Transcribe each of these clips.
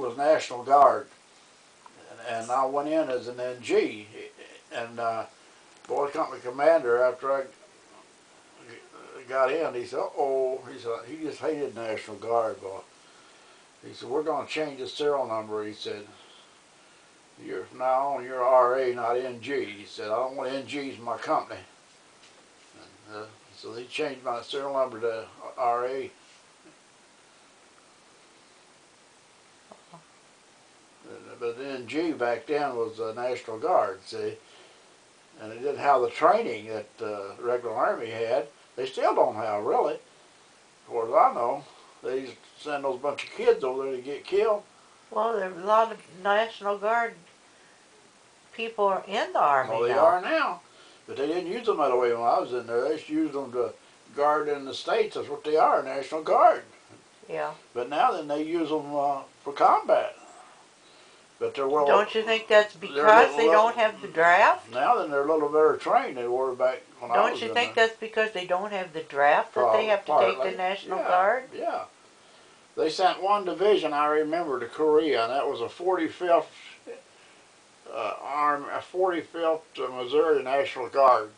was National Guard, and I went in as an NG, and boy company commander, after I got in, he said, "Uh-oh," he said, he just hated National Guard, boy. He said, "We're going to change the serial number," he said. "You're from now on, you're RA, not NG." He said, "I don't want NGs in my company." And, so they changed my serial number to RA. But NG back then was the National Guard, see? And they didn't have the training that the regular Army had. They still don't have, really. As far as I know. They used to send those bunch of kids over there to get killed. Well, there are a lot of National Guard people are in the Army now. Well, they are now. But they didn't use them that way when I was in there. They used to use them to guard in the States. That's what they are, National Guard. Yeah. But now then they use them for combat. But they're well. Don't you think that's because they don't have the draft? Now then they're a little better trained than they were back when I was in there. Don't you think that's because they don't have the draft that they have to take the National Guard? Yeah. They sent one division, I remember, to Korea, and that was a 45th Army, a 45th Missouri National Guard.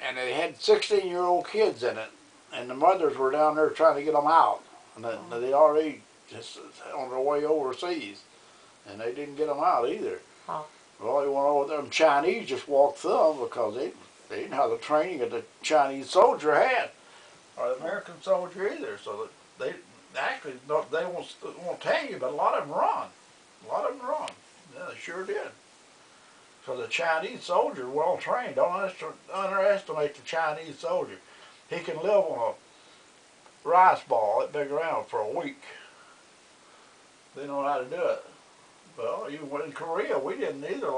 And they had 16-year-old kids in it, and the mothers were down there trying to get them out. And they already just on their way overseas, and they didn't get them out either. Huh. Well, they went over there, and Chinese just walked through them because they didn't have the training that the Chinese soldier had, or the American soldier either. So they actually, they won't tell you, but a lot of them run. A lot of them run. Yeah, they sure did. So the Chinese soldier, well trained. Don't underestimate the Chinese soldier. He can live on a rice ball that big around for a week. They know how to do it. Well, even in Korea, we didn't either.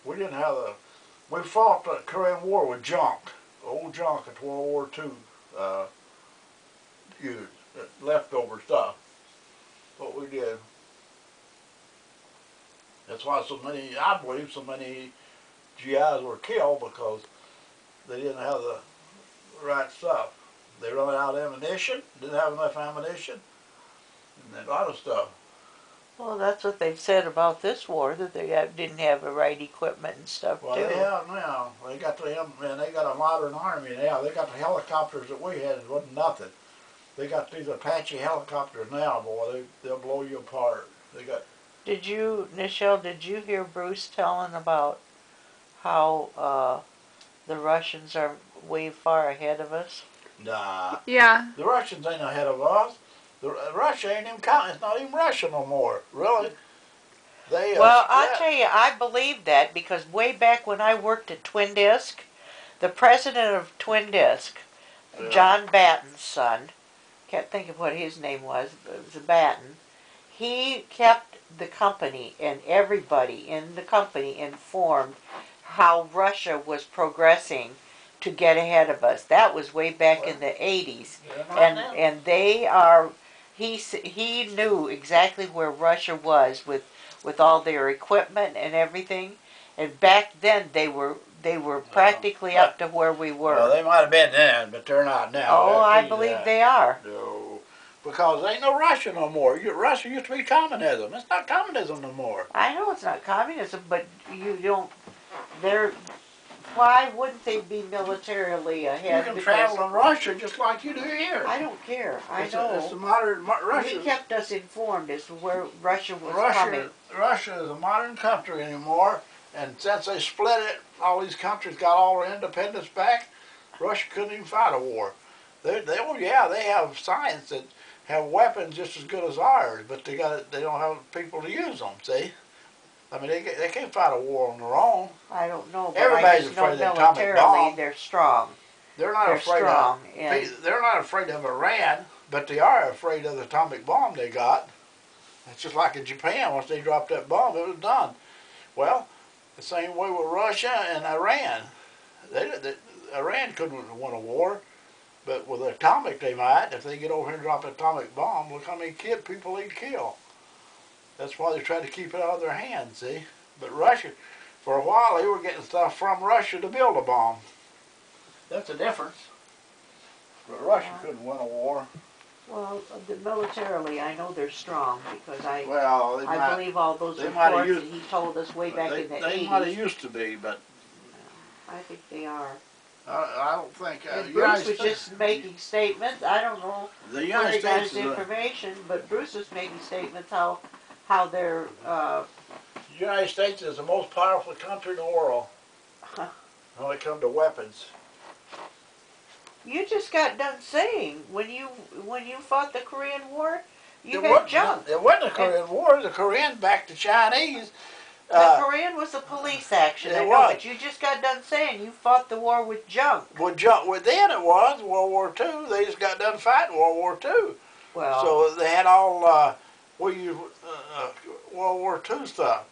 We didn't have the. We fought the Korean War with junk, old junk at World War II. Used leftover stuff. What we did. That's why so many, I believe, so many GIs were killed because they didn't have the right stuff. They ran out of ammunition, didn't have enough ammunition, and a lot of stuff. Well, that's what they've said about this war, that they didn't have the right equipment and stuff, well, too. They have now. They got a modern army now. They got the helicopters that we had. It wasn't nothing. They got these Apache helicopters now, boy. They'll blow you apart. They got. Nichelle, did you hear Bruce telling about how the Russians are way far ahead of us? Nah. Yeah. The Russians ain't ahead of us. Russia ain't even counting. It's not even Russia no more. Really. Well, I'll tell you, I believe that because way back when I worked at Twin Disc, the president of Twin Disc, Yeah. John Batten's son, can't think of what his name was, but it was a Batten, he kept the company and everybody in the company informed how Russia was progressing to get ahead of us. That was way back in the 80s. And they are, he knew exactly where Russia was with all their equipment and everything. And back then they were practically up to where we were. Well, they might have been then, but they're not now. Oh, I believe they are. No, because there ain't no Russia no more. Russia used to be communism. It's not communism no more. I know it's not communism, but you don't. Why wouldn't they be militarily ahead? You can travel in Russia just like you do here. I don't care. I know. It's a modern Russia. He kept us informed as to where Russia was coming. Russia is a modern country anymore, and since they split it, all these countries got all their independence back. Russia couldn't even fight a war. They have science that have weapons just as good as ours, but they don't have people to use them. See, I mean they can't fight a war on their own. I don't know, but Everybody's I just know afraid of the atomic militarily bomb. they're strong. They're not afraid of Iran, but they are afraid of the atomic bomb they got. It's just like in Japan. Once they dropped that bomb, it was done. Well, the same way with Russia and Iran. Iran couldn't win a war, but with atomic they might. If they get over here and drop an atomic bomb, look how many people they kill. That's why they try to keep it out of their hands, see? But Russia, for a while, they were getting stuff from Russia to build a bomb. That's the difference. But Russia couldn't win a war. Well, militarily, I know they're strong because Well, they I might, believe all those they might have reports that used, he told us way back in the they might have 80s. used to be, but I think they are. I don't think, And United Bruce was States, just making statements. I don't know the where United he got States his is a, information, but Bruce was making statements how they're the United States is the most powerful country in the world when it comes to weapons. you just got done saying when you fought the Korean War, you It had wasn't, junk. it wasn't the Korean War, the Koreans backed the Chinese. The Korean was a police action, I It know, was. but you just got done saying you fought the war with junk. Well, then it was World War II. They just got done fighting World War II. Well, So they had all World War II stuff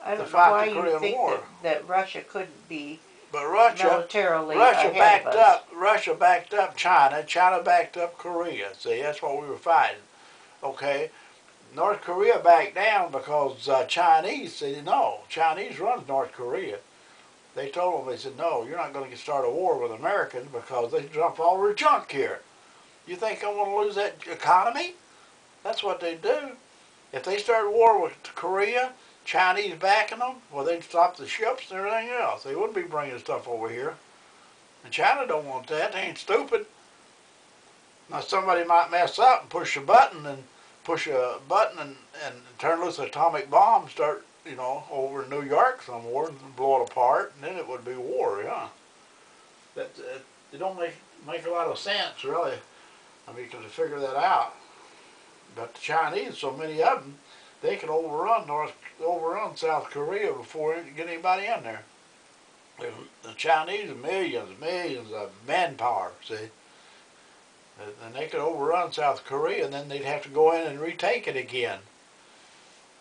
I to don't know fight why the you Korean think War. that Russia couldn't be But militarily Russia ahead backed of us. up. Russia backed up China. China backed up Korea. See, that's what we were fighting. Okay, North Korea backed down because Chinese said no. Chinese runs North Korea. They told them, they said, no, you're not going to start a war with Americans because they dump all their junk here. You think I want to lose that economy? That's what they do. If they start a war with Korea, Chinese backing them, well, they'd stop the ships and everything else. They wouldn't be bringing stuff over here. And China don't want that. They ain't stupid. Now, somebody might mess up and push a button and turn loose an atomic bomb, start, over in New York somewhere and blow it apart, and then it would be war, yeah. It don't make a lot of sense, really. I mean, to figure that out. But the Chinese, so many of them, they can overrun South Korea before they get anybody in there. The Chinese are millions of manpower, see. And they could overrun South Korea, and then they'd have to go in and retake it again.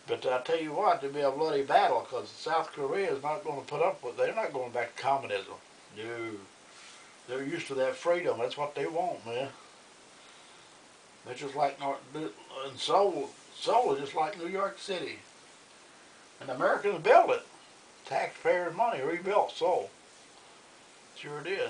But I tell you what, there'd be a bloody battle because South Korea is not going to put up with. They're not going back to communism. No, they're used to that freedom. That's what they want, man. They're just like and Seoul is just like New York City. And the Americans built it. Taxpayers' money rebuilt Seoul. Sure did.